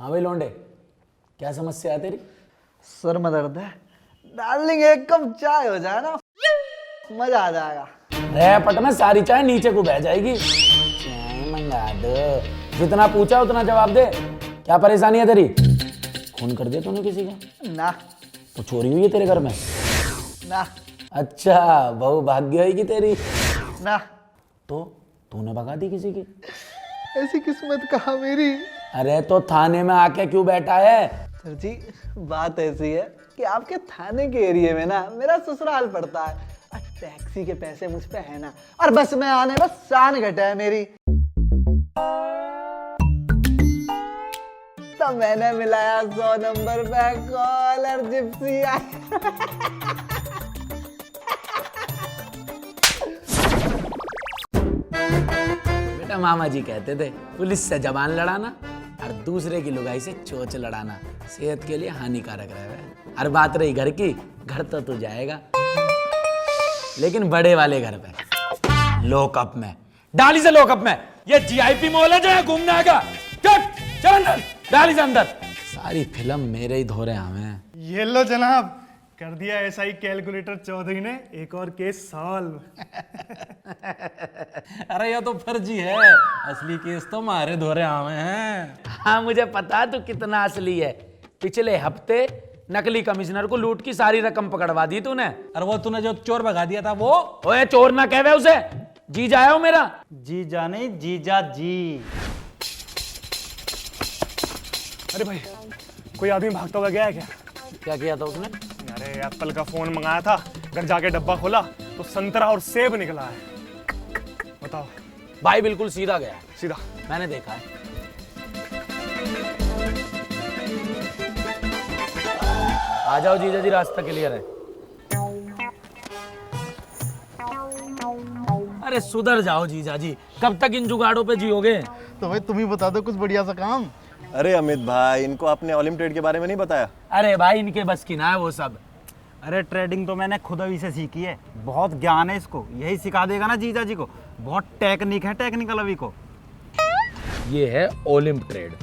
हाँ भाई लौंडे, क्या समस्या है तेरी? सर में दर्द है। डार्लिंग एक कप चाय हो जाए ना, मजा आ जाएगा। रे पटना सारी चाय नीचे को बह जाएगी। चाय मंगा दो, जितना पूछा उतना जवाब दे। क्या परेशानी है तेरी? खून कर दिया तूने किसी का? ना तो चोरी हुई है तेरे घर में? ना अच्छा, बहु भाग्य होगी तेरी। ना, तो तूने भगा दी किसी की? ऐसी किस्मत कहाँ मेरी। अरे तो थाने में आके क्यों बैठा है? सर जी बात ऐसी है कि आपके थाने के एरिया में ना मेरा ससुराल पड़ता है और टैक्सी के पैसे मुझ पे है ना, और बस में आने बस शान घटा है मेरी। तो मैंने मिलाया 100 नंबर पे कॉल और जिप्सी आई। बेटा मामा जी कहते थे पुलिस से जबान लड़ाना और दूसरे की लुगाई से चोंच लड़ाना सेहत के लिए हानिकारक रहे। और बात रही घर की, घर तो तू जाएगा लेकिन बड़े वाले घर पे, लॉकअप में। डाली से लॉकअप में। ये जीआईपी मॉल है जो है घूमने आएगा। चल अंदर, डाली से अंदर। सारी फिल्म मेरे ही धोरे हमें। ये लो जनाब, कर दिया एसआई कैलकुलेटर चौधरी ने एक और केस सॉल्व। अरे ये तो फर्जी है, असली केस तो हमारे धोरे आवे हैं। हाँ मुझे पता तू कितना असली है। पिछले हफ्ते नकली कमिश्नर को लूट की सारी रकम पकड़वा दी तूने। और वो तूने जो चोर भगा दिया था वो? ओए चोर ना कहवे उसे, जीजा है वो मेरा। जीजा नहीं, जीजा जी। अरे भाई, कोई आदमी भागता हुआ गया है क्या? क्या किया था उसने? अरे एप्पल का फोन मंगाया था, घर जाके डब्बा खोला तो संतरा और सेब निकला है। बताओ। भाई बिल्कुल सीधा गया है। सीधा? मैंने देखा है। आ जाओ जीजा जी, रास्ता क्लियर है। अरे सुधर जाओ जीजा जी, कब तक इन जुगाड़ों पे जियोगे? तो भाई तुम ही बता दो कुछ बढ़िया सा काम। अरे अमित भाई, इनको आपने ओलिम ट्रेड के बारे में नहीं बताया? अरे भाई इनके बस की ना है वो सब। अरे ट्रेडिंग तो मैंने खुद अभी से सीखी है, बहुत ज्ञान है इसको। यही सिखा देगा ना जीजा जी को, बहुत टेक्निक है, टेक्निकल अभी को। ये है ओलिम्प ट्रेड।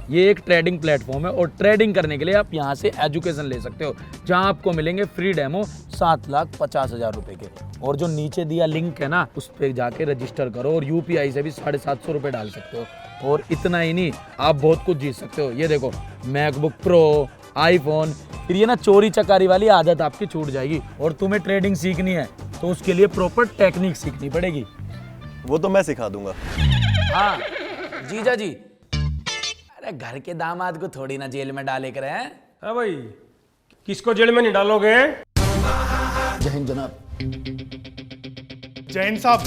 ये एक ट्रेडिंग प्लेटफॉर्म है और ट्रेडिंग करने के लिए आप यहाँ से एजुकेशन ले सकते हो, जहाँ आपको मिलेंगे फ्री डेमो 7,50,000 रुपए के। और जो नीचे दिया लिंक है ना, उस पर जाके रजिस्टर करो और यूपीआई से भी 750 रुपए डाल सकते हो। और इतना ही नहीं, आप बहुत कुछ जीत सकते हो। ये देखो, मैकबुक प्रो, आईफोन। फिर ये ना चोरी चकारी वाली आदत आपकी छूट जाएगी। और तुम्हें ट्रेडिंग सीखनी है तो उसके लिए प्रॉपर टेक्निक सीखनी पड़ेगी। वो तो मैं सिखा दूंगा। हाँ जीजा जी, अरे घर के दामाद को थोड़ी ना जेल में डाले कर हैं। हाँ भाई, किसको जेल में नहीं डालोगे? जय हिंद जनाब। जैन साहब,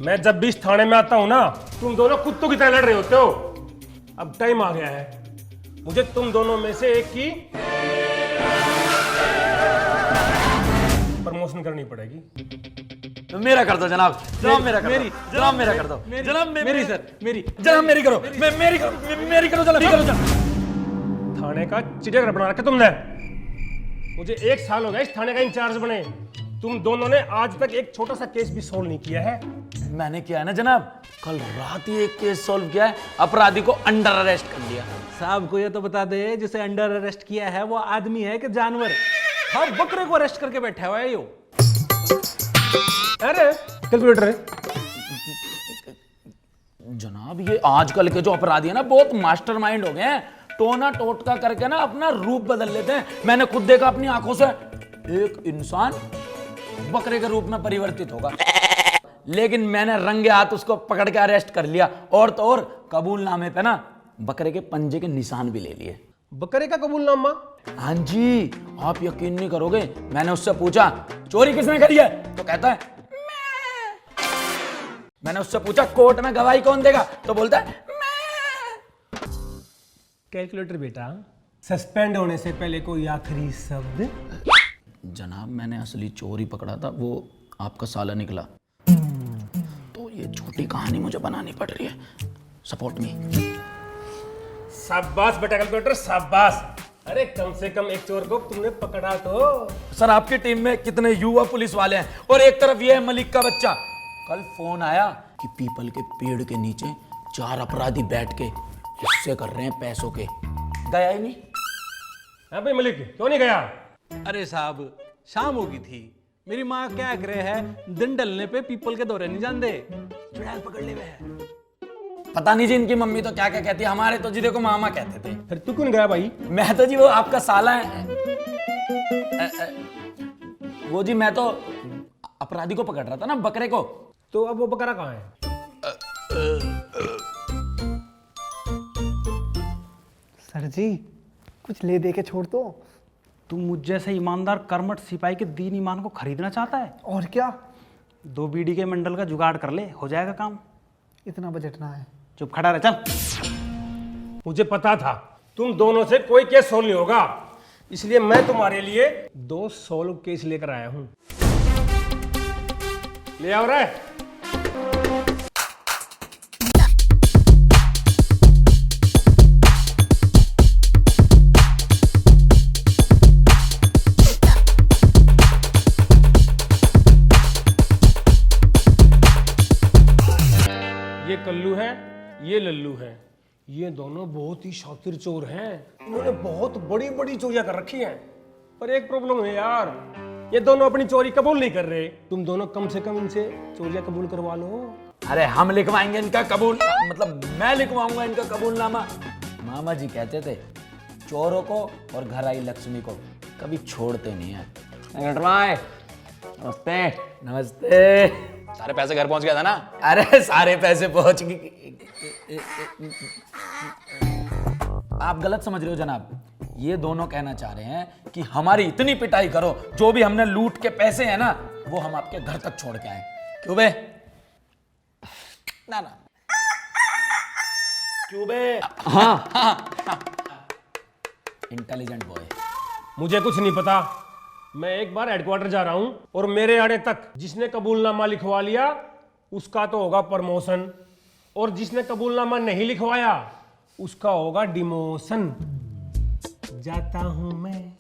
मैं जब भी इस थाने में आता हूं ना, तुम दोनों कुत्तों की तरह लड़ रहे होते हो। अब टाइम आ गया है, मुझे तुम दोनों में से एक की प्रमोशन करनी पड़ेगी। मेरा कर दो जनाब, जनाब मेरा कर दो, जनाब मेरा कर दो, जनाब मेरी सर, मेरी जनाब मेरी करो, मेरी करो, मेरी करो जनाब। थाने का चिड़ियाघर बना रखा तुमने। मुझे 1 साल हो गया इस थाने का इंचार्ज बने। तुम दोनों ने आज तक एक छोटा सा केस भी सोल्व नहीं किया है। मैंने किया है ना जनाब, कल रात ही एक केस सॉल्व किया है, अपराधी को अंडर अरेस्ट कर लिया। साहब को ये तो बता दे, जिसे अंडर अरेस्ट किया है वो आदमी है कि जानवर? हर बकरे को अरेस्ट करके बैठा हुआ है यो। अरे कैलकुलेटर है जनाब। ये आजकल के जो अपराधी है ना, बहुत मास्टरमाइंड हो गए हैं। टोना टोटका करके ना अपना रूप बदल लेते हैं। मैंने खुद देखा अपनी आंखों से, एक इंसान बकरे के रूप में परिवर्तित होगा, लेकिन मैंने रंगे हाथ उसको पकड़ के अरेस्ट कर लिया। और तो और कबूलनामे पे ना बकरे के पंजे के निशान भी ले लिए। बकरे का कबूलनामा? हाँ जी, आप यकीन नहीं करोगे, मैंने उससे पूछा चोरी किसने करी है, तो कहता है मैं। मैंने उससे पूछा कोर्ट में गवाही कौन देगा, तो बोलता है मैं। कैलकुलेटर बेटा, सस्पेंड होने से पहले कोई आखिरी शब्द? जनाब मैंने असली चोर ही पकड़ा था, वो आपका साला निकला। तो ये झूठी कहानी मुझे बनानी पड़ रही है। Support me. शाबाश बेटा कैलकुलेटर, शाबाश। अरे कम से कम एक चोर को तुमने पकड़ा तो। सर आपकी टीम में कितने युवा पुलिस वाले हैं, और एक तरफ ये है मलिक का बच्चा। कल फोन आया कि पीपल के पेड़ के नीचे 4 अपराधी बैठ के किससे कर रहे हैं पैसों के? गया ही नहीं। हाँ भाई मलिक, क्यों नहीं गया? अरे साहब, शाम हो गई थी। मेरी माँ क्या कह रहे हैं, दिन डलने पे पीपल के दौरे नहीं जानते, चुड़ैल पकड़ ले वे। पता नहीं जी इनकी मम्मी तो क्या क्या कहती है, हमारे तो जी देखो मामा कहते थे। फिर तू क्यों नहीं गया भाई? मैं तो जी वो आपका साला है। वो जी मैं तो अपराधी को पकड़ रहा था ना, बकरे को। तो अब वो बकरा कहाँ है? सर जी कुछ ले दे के छोड़ दो। तू मुझ जैसे ईमानदार कर्मठ सिपाही के दीन ईमान को खरीदना चाहता है? और क्या, 2 बीड़ी के मंडल का जुगाड़ कर ले, हो जाएगा काम। इतना बजट ना है। चुप खड़ा रह, चल। मुझे पता था तुम दोनों से कोई केस सोल्व नहीं होगा, इसलिए मैं तुम्हारे लिए 2 सोल्व केस लेकर आया हूं। ले आओ रे। ये कल्लू है, ये लल्लू है। ये दोनों बहुत ही शातिर चोर हैं। इन्होंने बहुत बड़ी बड़ी चोरियां कर रखी हैं। पर एक प्रॉब्लम है यार, ये दोनों अपनी चोरी कबूल नहीं कर रहे। तुम दोनों कम से कम इनसे चोरियां कबूल करवा लो। अरे हम लिखवाएंगे इनका कबूल, मतलब मैं लिखवाऊंगा इनका कबूलनामा। मामा जी कहते थे चोरों को और घर आई लक्ष्मी को कभी छोड़ते नहीं है। नमस्ते। नमस्ते। सारे पैसे घर पहुंच गया था ना? अरे सारे पैसे पहुंच गए। आप गलत समझ रहे हो जनाब। ये दोनों कहना चाह रहे हैं कि हमारी इतनी पिटाई करो, जो भी हमने लूट के पैसे हैं ना वो हम आपके घर तक छोड़ के आए। क्यों बे? ना ना क्यों बे? हाँ। Intelligent boy. मुझे कुछ नहीं पता। मैं एक बार हेडक्वार्टर जा रहा हूं और मेरे आने तक जिसने कबूलनामा लिखवा लिया उसका तो होगा प्रमोशन, और जिसने कबूलनामा नहीं लिखवाया उसका होगा डिमोशन। जाता हूं मैं।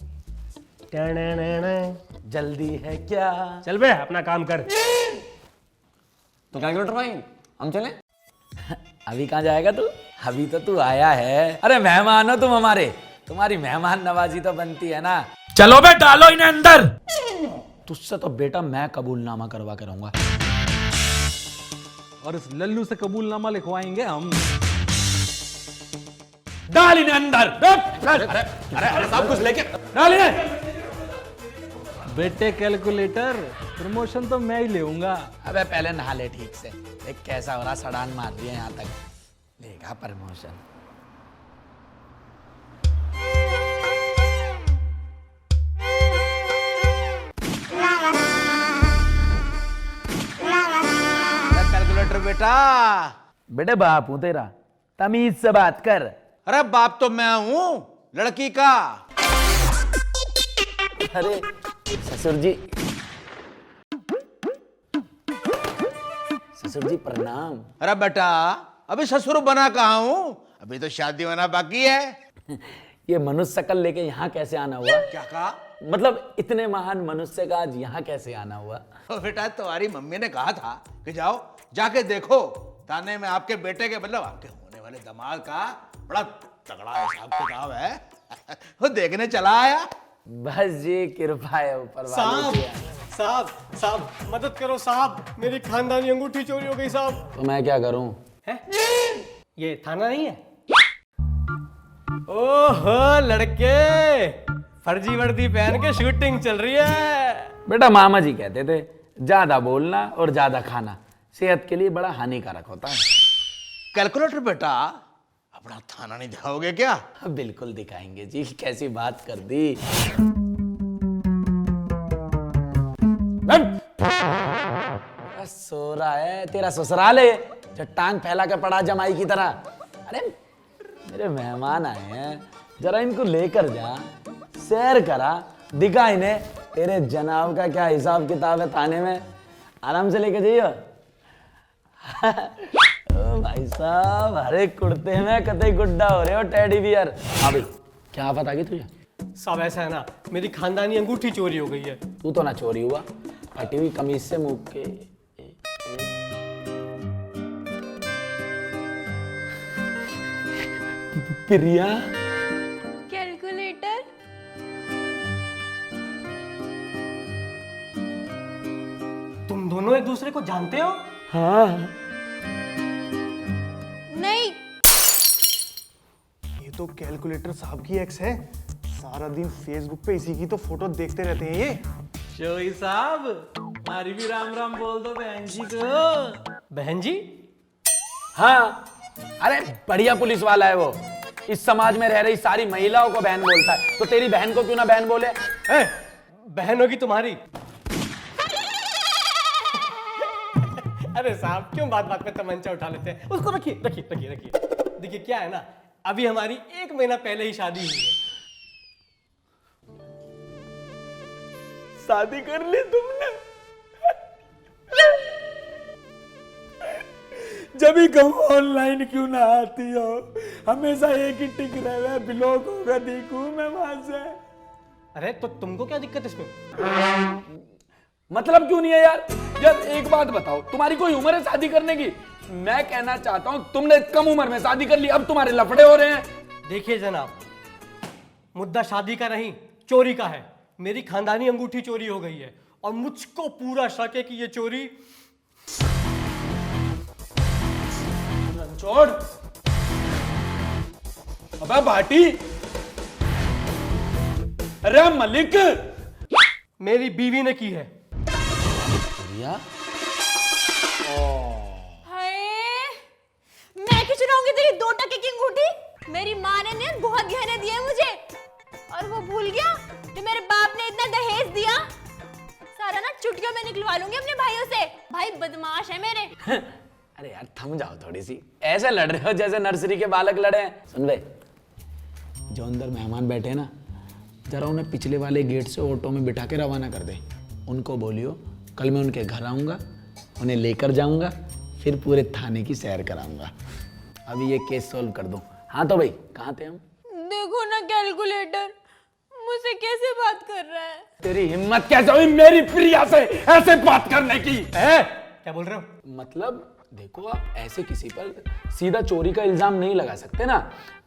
जल्दी है क्या? चल बे अपना काम कर। तो कैलकुलेटर भाई हम चले? अभी कहाँ जाएगा तू? अभी तो तू आया है। अरे मेहमान हो तुम हमारे, तुम्हारी मेहमान नवाजी तो बनती है ना। चलो बे डालो इन्हें अंदर। तुझसे तो बेटा मैं कबूलनामा करवा के रहूंगा। और इस लल्लू से कबूलनामा लिखवाएंगे हम। डाल इन्हें अंदर। अरे सब कुछ लेके डाल इन्हें। बेटे कैलकुलेटर, प्रमोशन तो मैं ही लेऊंगा। अबे पहले नहा ले ठीक से। देख कैसा हो रहा, सड़ान मार दिया यहाँ तक, लेगा प्रमोशन। कैलकुलेटर बेटा। बेटे बाप हूं तेरा, तमीज से बात कर। अरे बाप तो मैं हूं लड़की का। अरे ससुर जी, ससुर जी प्रणाम। अरे बेटा अभी ससुर बना कहाँ हूं, अभी तो शादी होना बाकी है। ये मनुष्य शकल लेके यहाँ कैसे आना हुआ? क्या कहा? मतलब इतने महान मनुष्य का आज यहाँ कैसे आना हुआ? तो बेटा तुम्हारी मम्मी ने कहा था कि जाओ जाके देखो थाने में आपके बेटे के मतलब आपके होने वाले दामाद का बड़ा तगड़ा हिसाब किताब है। वो देखने चला आया। बस जी कृपा है ऊपर वाले की। साहब साहब मदद करो साहब, मेरी खानदानी अंगूठी चोरी हो गई साहब। तो मैं क्या करूं? ये थाना नहीं है? ओहो लड़के, फर्जी वर्दी पहन के शूटिंग चल रही है। बेटा मामा जी कहते थे ज्यादा बोलना और ज्यादा खाना सेहत के लिए बड़ा हानिकारक होता है। कैलकुलेटर बेटा अपना थाना नहीं दिखाओगे क्या? बिल्कुल दिखाएंगे जी, कैसी बात कर दी। सो रहा है तेरा ससुराल है जो टांग फैला के पड़ा जमाई की तरह। अरे मेरे मेहमान आए हैं, जरा इनको लेकर जा, सैर करा, दिखा इन्हें तेरे जनाब का क्या हिसाब किताब है थाने में। आराम से लेके जाइए। ओ भाई साहब, हर एक कुर्ते में कतई गुड्डा हो रहे हो टेडी बियर। हाँ भाई क्या पता कि तुझे? साहब ऐसा है ना, मेरी खानदानी अंगूठी चोरी हो गई है। तू तो ना चोरी हुआ, फटी हुई कमीज से मुंह के। प्रिया कैलकुलेटर। तुम दोनों एक दूसरे को जानते हो? हाँ नहीं, ये तो कैलकुलेटर साहब की एक्स है। सारा दिन फेसबुक पे इसी की तो फोटो देखते रहते हैं ये। शोई साहब, हमारी भी राम राम बोल दो बहन जी को। बहन जी? हाँ, अरे बढ़िया पुलिस वाला है वो। इस समाज में रह रही सारी महिलाओं को बहन बोलता है, तो तेरी बहन को क्यों ना बहन बोले? बहन होगी तुम्हारी? अरे साहब, क्यों बात बात पे तमंचा उठा लेते हैं? उसको रखिए रखिए रखिए रखिए। देखिए क्या है ना, अभी हमारी 1 महीना पहले ही शादी हुई है। शादी कर ली तुमने? जब भी कहूँ ऑनलाइन क्यों ना आती हो, हमेशा एक ही टिक रहे, ब्लॉक होगा देखूं मैं वहां से। अरे तो तुमको क्या दिक्कत इसमें? मतलब क्यों नहीं है यार? यार एक बात बताओ, तुम्हारी कोई उम्र है शादी करने की? मैं कहना चाहता हूँ तुमने कम उम्र में शादी कर ली, अब तुम्हारे लफड़े हो रहे हैं। देखिए जनाब, मुद्दा शादी का नहीं, चोरी का है। मेरी खानदानी अंगूठी चोरी हो गई है और मुझको पूरा शक है कि ये चोरी छोड़। अबे भाटी, अरे मलिक, मेरी बीवी ने की है। प्रिया, हाय, मैं क्यों चुराऊंगी तेरी 2 टके की अंगूठी? मेरी माँ ने बहुत गहने दिए मुझे, और वो भूल गया जो मेरे बाप ने इतना दहेज दिया। सारा ना चुटकियों में निकलवा लूंगी अपने भाइयों से। भाई बदमाश है मेरे। अरे यार थम जाओ थोड़ी सी, ऐसे लड़ रहे हो जैसे नर्सरी के बालक लड़े हैं। सुन बे, जो अंदर मेहमान बैठे हैं ना, जरा उन्हें पिछले वाले गेट से ऑटो में बिठा के रवाना कर दे। उनको बोलियो कल मैं उनके घर आऊँगा, उन्हें लेकर जाऊँगा, फिर पूरे थाने की सैर कराऊँगा। अभी ये केस सॉल्व कर दो। हाँ तो भाई, कहाँ थे हम? देखो ना कैलकुलेटर, मुझसे कैसे बात कर रहा है। तेरी हिम्मत कैसे हुई मेरी प्रिया से ऐसे बात करने की? क्या बोल रहे हो? मतलब देखो, आप ऐसे किसी पर सीधा चोरी का इल्जाम नहीं लगा सकते ना,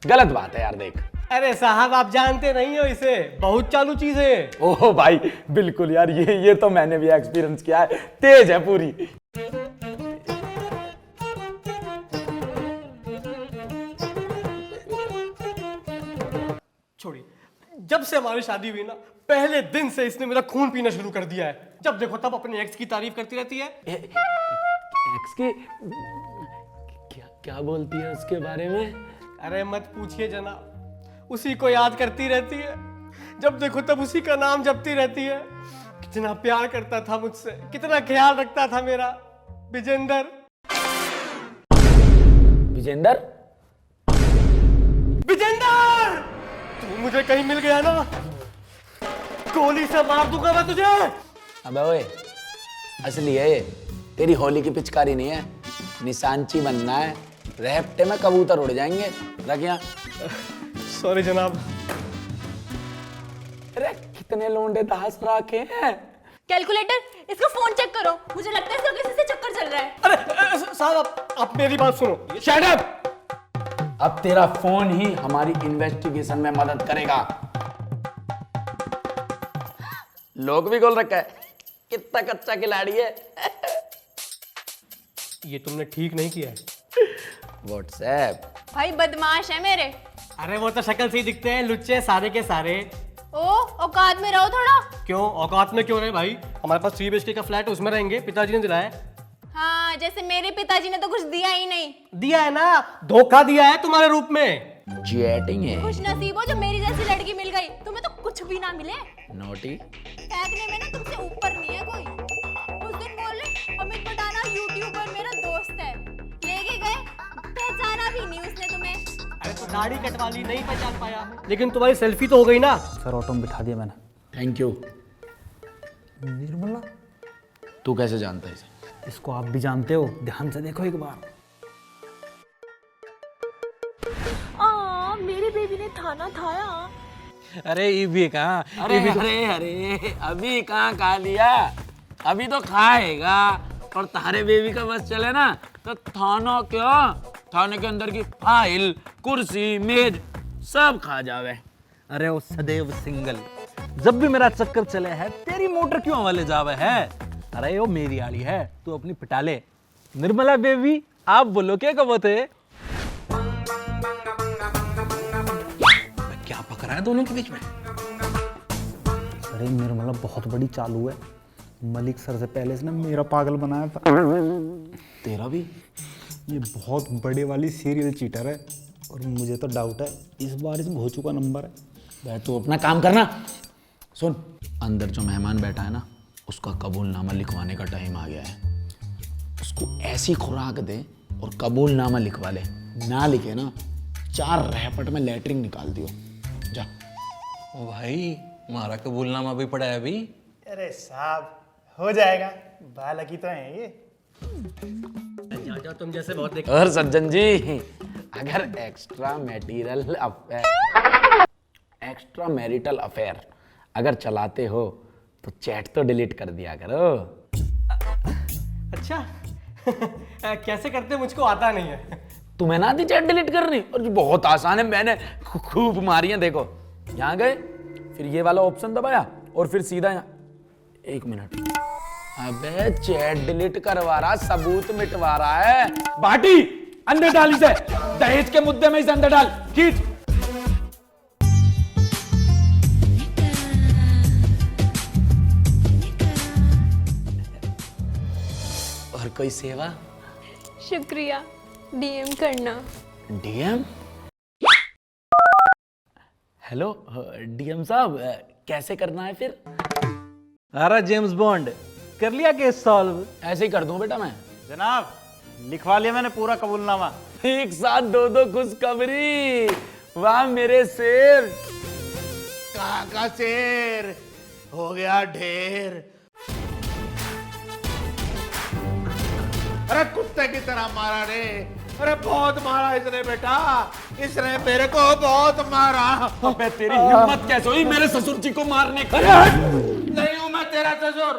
गलत बात है यार। देख, अरे साहब, आप जानते नहीं हो इसे, बहुत चालू चीज है। ओह भाई बिल्कुल यार, ये तो मैंने भी एक्सपीरियंस किया है, तेज है पूरी। छोड़िए, जब से हमारी शादी हुई ना, पहले दिन से इसने मेरा खून पीना शुरू कर दिया है। जब देखो तब अपने एक्स की तारीफ करती रहती है। एक्स की क्या बोलती है उसके बारे में? अरे मत पूछिए जनाब, उसी को याद करती रहती है। जब देखो तब उसी का नाम जपती रहती है। कितना प्यार करता था मुझसे, कितना ख्याल रखता था मेरा। विजेंदर। विजेंदर? विजेंदर, तू मुझे कहीं मिल गया ना, गोली से मार दूंगा मैं तुझे। अबे ओए, असली है ये, तेरी होली की पिचकारी नहीं है। निशानची बनना है, रहपटे में कबूतर उड़ जाएंगे। रख यहाँ। सॉरी जनाब। अरे कितने लोंडे दास रखे हैं। कैलकुलेटर, इसका फोन चेक करो, मुझे लगता है इसका किसी से चक्कर चल रहा है। अरे साहब, आप मेरी बात सुनो। Shut up. अब तेरा फोन ही हमारी इन्वेस्टिगेशन में मदद करेगा। लोग भी खोल रखा है, कितना कच्चा खिलाड़ी है। ये तुमने ठीक नहीं किया है। व्हाट्सएप। भाई बदमाश है मेरे। अरे वो तो शक्ल से ही दिखते हैं लुच्चे सारे के सारे। ओ, औकात में रहो थोड़ा। क्यों औकात में क्यों रहे भाई? हमारे पास 3 BHK का फ्लैट है, उसमें रहेंगे। पिताजी ने दिलाया। हाँ, जैसे मेरे पिताजी ने तो कुछ दिया ही नहीं। दिया है ना, धोखा दिया है तुम्हारे रूप में। चैटिंग है। खुश नसीब हो जो मेरी जैसी लड़की मिल गई, तुम्हें तो कुछ भी ना मिले। नोटी। फेंकने में ना तुमसे ऊपर नहीं है कोई। उस दिन बोले अमित पटाना यूट्यूबर मेरा दोस्त है, लेके गए, पहचाना भी नहीं उसने तुम्हें। अरे तो दाढ़ी कटवा ली, नहीं पहचान पाया, लेकिन तुम्हारी सेल्फी तो हो गई ना। सर ऑटो में बिठा दिया मैंने। Thank you. निर्मला, तू कैसे जानता है इसे? इसको आप भी जानते हो, ध्यान से देखो एक बार। मेरे बेबी ने खाना खाया। अरे ये भी कहाँ? अरे अरे अरे, अभी कहाँ खा लिया, अभी तो खाएगा। और तारे बेबी का बस चले ना तो थानो क्यों, थाने के अंदर की फाइल, कुर्सी, मेज सब खा जावे। अरे वो सदैव सिंगल, जब भी मेरा चक्कर चले है तेरी मोटर क्यों वाले जावे है। अरे वो मेरी आड़ी है, तू अपनी पिटा ले। निर्मला बेबी, आप बोलो क्या कब थे? क्या पकड़ा है दोनों के बीच में? अरे निर्मला बहुत बड़ी चालू है। मलिक सर से पहले इसने मेरा पागल बनाया था। तेरा भी? ये बहुत बड़े वाली सीरियल चीटर है और मुझे तो डाउट है इस बार इस भोचू का नंबर है। भाई तू अपना काम करना। सुन, अंदर जो मेहमान बैठा है ना, उसका कबूलनामा लिखवाने का टाइम आ गया है। उसको ऐसी खुराक दे और कबूलनामा लिखवा ले। ना लिखे ना, 4 रैपट में लेटरिंग निकाल दियो। जा। ओ भाई, हमारा कबूलनामा भी पड़ा है अभी। अरे साहब हो जाएगा, बालकी तो है ये। तुम जैसे बहुत देख। और सज्जन जी, अगर एक्स्ट्रा मैरिटल अफेयर अगर चलाते हो तो चैट तो डिलीट कर दिया करो। अच्छा कैसे करते मुझको आता नहीं है। तुम्हें ना आती चैट डिलीट करनी? और ये बहुत आसान है, मैंने खूब मारी है। देखो, यहाँ गए, फिर ये वाला ऑप्शन दबाया और फिर सीधा यहाँ। 1 मिनट, अबे चैट डिलीट करवा रहा, सबूत मिटवा रहा है। बाटी अंदर डाल इसे, दहेज के मुद्दे में इसे अंदर डाल, खींच। और कोई सेवा? शुक्रिया, डीएम करना। डीएम? हेलो डीएम साहब, कैसे करना है फिर? अरे जेम्स बॉन्ड, कर लिया केस सॉल्व? ऐसे ही कर दूं बेटा मैं। जनाब लिखवा लिया मैंने पूरा कबूलनामा। एक साथ 2 खुशखबरी। वाह मेरे शेर। कहाँ का शेर हो गया ढेर। अरे कुत्ते की तरह मारा रे। अरे बहुत मारा इसने बेटा, इसने मेरे को बहुत मारा। अबे तेरी हिम्मत कैसे हुई मेरे ससुर जी को मारने की? नहीं हूं मैं तेरा ससुर।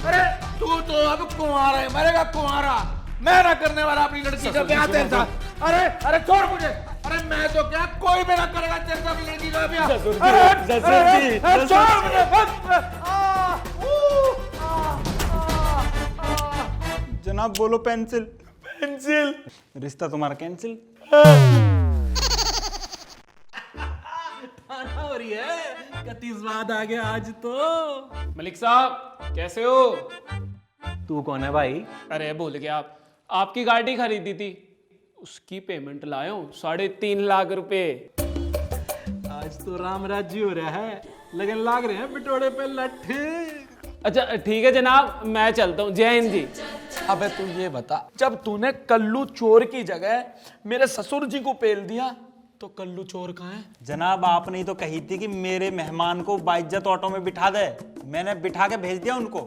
अरे तू तो अब कुंवारा है, मरेगा कुंवारा। मैं ना करने वाला अपनी लड़की का ब्याह तेरे साथ। अरे छोड़ मुझे। अरे मैं तो क्या, कोई भी ना करेगा तेरे साथ अपनी लड़की का ब्याह। छोड़ मुझे। जनाब बोलो पेंसिल। पेंसिल। रिश्ता तुम्हारा कैंसिल। हो रही है, कति स्वाद आ गया आज तो। मलिक साहब कैसे हो? तू कौन है भाई? अरे भूल गया, आप आपकी गाड़ी खरीदी थी, उसकी पेमेंट लाए हूँ 3.5 लाख रुपए। आज तो राम राज्य हो रहा है, लगन लाग रहे हैं बिटोड़े पे लट्ठे। अच्छा ठीक है जनाब, मैं चलता हूँ। जय हिंद जी। अबे तू ये बता, जब तूने कल्लू चोर की जगह मेरे ससुर जी को पेल दिया, तो कल्लू चोर कहाँ है? जनाब आपने ही तो कही थी कि मेरे मेहमान को बाइज्जत ऑटो में बिठा दे। मैंने बिठा के भेज दिया उनको।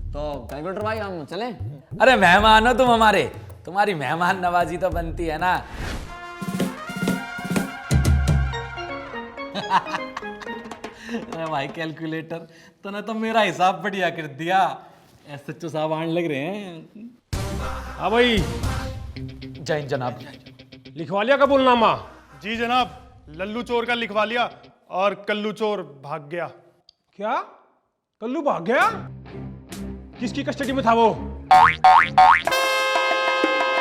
तो कैलकुलेटर भाई हम चलें? अरे मेहमान हो तुम हमारे, तुम्हारी मेहमान नवाजी तो बनती है ना। अरे भाई कैलकुलेटर, तूने तो मेरा हिसाब बढ़िया कर दिया। एसएचओ साहब आने लग रहे हैं। हाँ भाई, जय हिंद जनाब। लिखवा लिया कबूलनामा? जी जनाब, लल्लू चोर का लिखवा लिया और कल्लू चोर भाग गया। क्या कल्लू भाग गया? किसकी कस्टडी में था वो?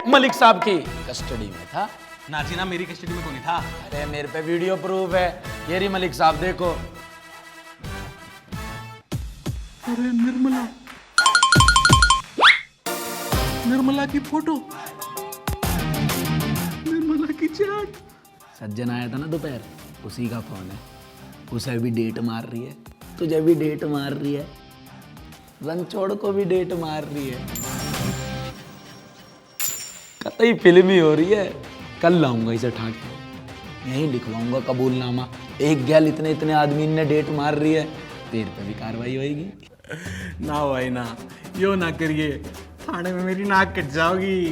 मलिक साहब की कस्टडी में था। नाजीना मेरी कस्टडी में कौन था? अरे मेरे पे वीडियो प्रूफ है, ये रही मलिक साहब देखो। अरे निर्मला की फोटो, निर्मला की चैट। सज्जन आया था ना दोपहर, उसी का फोन है। उसे भी डेट मार रही है, तुझे भी डेट मार रही है, रणछोड़ को भी डेट मार रही है। कतई फिल्मी हो रही है। कल लाऊंगा इसे ठाक के, यहीं लिखवाऊंगा कबूलनामा। एक गैल इतने इतने आदमी ने डेट मार रही है, तेरे पे भी कार्रवाई होगी। ना भाई ना, यो ना करिए, थाने में मेरी नाक कट जाओगी।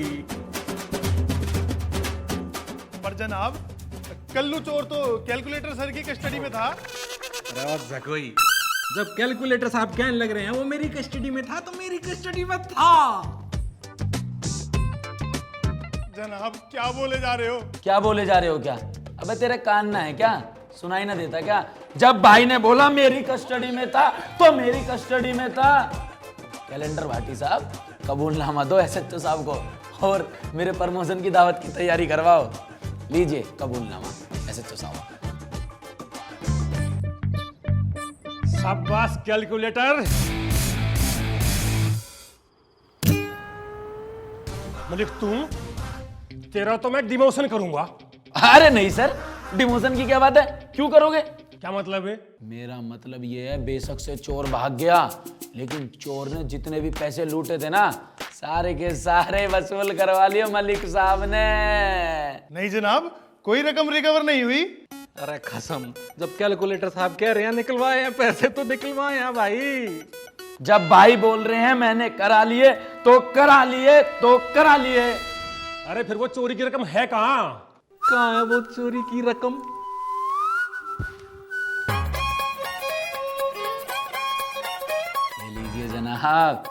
पर जनाब कल्लू चोर तो कैलकुलेटर सर की कस्टडी में था। कोई जब कैलकुलेटर साहब कहने लग रहे हैं वो मेरी कस्टडी में था, तो मेरी कस्टडी में था। जनाब क्या बोले जा रहे हो? क्या बोले जा रहे हो क्या? अबे तेरे कान ना है क्या? सुनाई ना देता क्या? जब भाई ने बोला मेरी कस्टडी में था तो मेरी कस्टडी में था। कैलेंडर भाटी साहब, कबूलनामा दो एसएचओ साहब को और मेरे प्रमोशन की दावत की तैयारी करवाओ। लीजिए कबूलनामा एसएचओ साहब। शाबाश कैलकुलेटर। मलिक तेरा तो मैं डिमोशन करूंगा। अरे नहीं सर, डिमोशन की क्या बात है? क्यों करोगे? क्या मतलब है? मेरा मतलब ये है, बेशक से चोर भाग गया, लेकिन चोर ने जितने भी पैसे लूटे थे ना, सारे के सारे वसूल करवा लिए मलिक साहब ने। नहीं जनाब, कोई रकम रिकवर नहीं हुई। अरे कसम, जब कैलकुलेटर साहब कह रहे हैं निकलवाए हैं पैसे तो निकलवाए हैं भाई। जब भाई बोल रहे हैं मैंने करा लिए तो करा लिए तो करा लिए। अरे फिर वो चोरी की रकम है कहाँ? कहाँ है वो चोरी की रकम? ले लीजिए जनाब।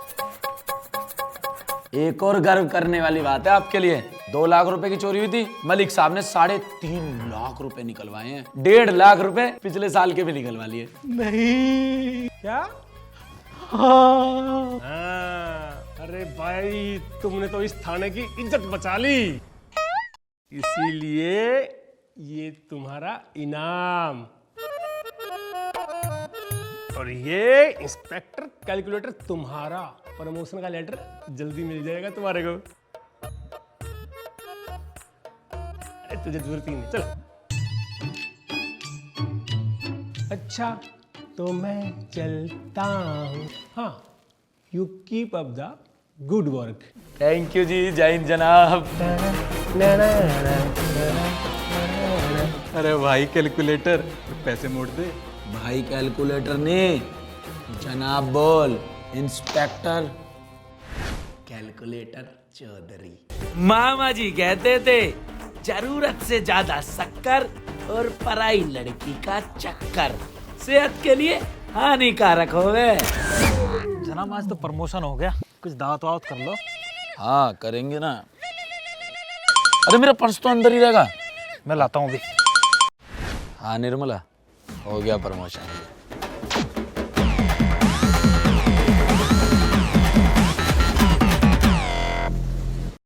एक और गर्व करने वाली बात है आपके लिए। 2 लाख रुपए की चोरी हुई थी, मलिक साहब ने 3.5 लाख रुपए निकलवाए हैं। 1.5 लाख रुपए पिछले साल के भी निकलवा लिए। नहीं। क्या? हाँ। अरे भाई तुमने तो इस थाने की इज्जत बचा ली, इसीलिए ये तुम्हारा इनाम। और ये इंस्पेक्टर कैलकुलेटर तुम्हारा प्रमोशन का लेटर जल्दी मिल जाएगा तुम्हारे को। अरे तुझे जरूरत ही नहीं, चलो। अच्छा तो मैं चलता हूँ। हाँ, you keep up the good work. Thank you जी, जय हिंद जनाब। अरे भाई कैलकुलेटर, पैसे मोड़ दे। भाई कैलकुलेटर ने जनाब बोल। Inspector calculator Chaudhary. मामा जी कहते थे जरूरत से ज्यादा शक्कर और पराई लड़की का चक्कर सेहत के लिए हानिकारक होवे। जनाब आज तो प्रमोशन हो गया, कुछ दावत वावत कर लो। हाँ करेंगे ना। अरे मेरा पर्स तो अंदर ही रहेगा, मैं लाता हूँ अभी। हाँ निर्मला, हो गया प्रमोशन।